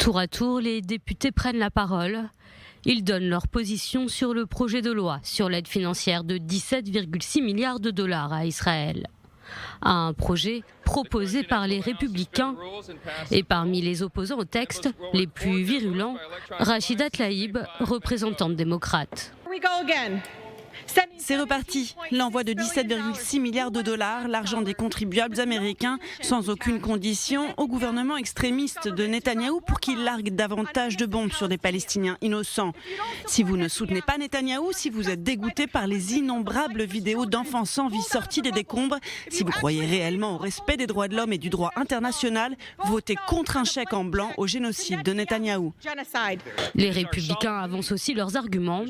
Tour à tour, les députés prennent la parole. Ils donnent leur position sur le projet de loi sur l'aide financière de 17,6 milliards de dollars à Israël. Un projet proposé par les Républicains. Et parmi les opposants au texte, les plus virulents, Rachida Tlaib, représentante démocrate. C'est reparti. L'envoi de 17,6 milliards de dollars, l'argent des contribuables américains, sans aucune condition, au gouvernement extrémiste de Netanyahou pour qu'il largue davantage de bombes sur des Palestiniens innocents. Si vous ne soutenez pas Netanyahou, si vous êtes dégoûté par les innombrables vidéos d'enfants sans vie sortis des décombres, si vous croyez réellement au respect des droits de l'homme et du droit international, votez contre un chèque en blanc au génocide de Netanyahou. Les Républicains avancent aussi leurs arguments.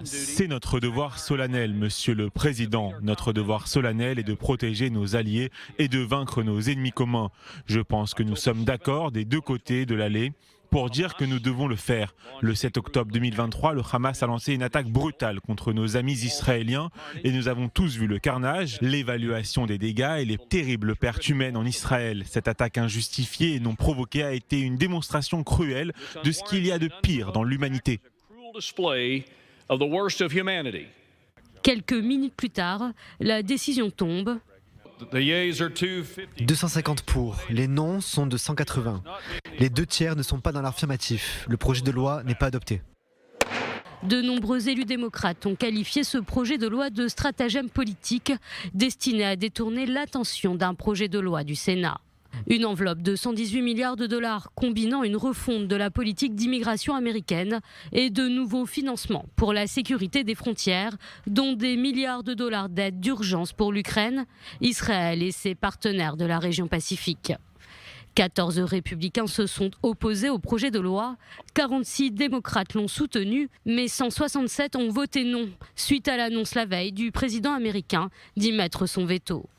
C'est notre devoir solennel, Monsieur le Président. Notre devoir solennel est de protéger nos alliés et de vaincre nos ennemis communs. Je pense que nous sommes d'accord des deux côtés de l'allée pour dire que nous devons le faire. Le 7 octobre 2023, le Hamas a lancé une attaque brutale contre nos amis israéliens et nous avons tous vu le carnage, l'évaluation des dégâts et les terribles pertes humaines en Israël. Cette attaque injustifiée et non provoquée a été une démonstration cruelle de ce qu'il y a de pire dans l'humanité. Quelques minutes plus tard, la décision tombe. 250 pour, les non sont de 180. Les 2/3 ne sont pas dans l'affirmatif. Le projet de loi n'est pas adopté. De nombreux élus démocrates ont qualifié ce projet de loi de stratagème politique destiné à détourner l'attention d'un projet de loi du Sénat. Une enveloppe de 118 milliards de dollars combinant une refonte de la politique d'immigration américaine et de nouveaux financements pour la sécurité des frontières, dont des milliards de dollars d'aide d'urgence pour l'Ukraine, Israël et ses partenaires de la région Pacifique. 14 républicains se sont opposés au projet de loi, 46 démocrates l'ont soutenu, mais 167 ont voté non, suite à l'annonce la veille du président américain d'y mettre son veto.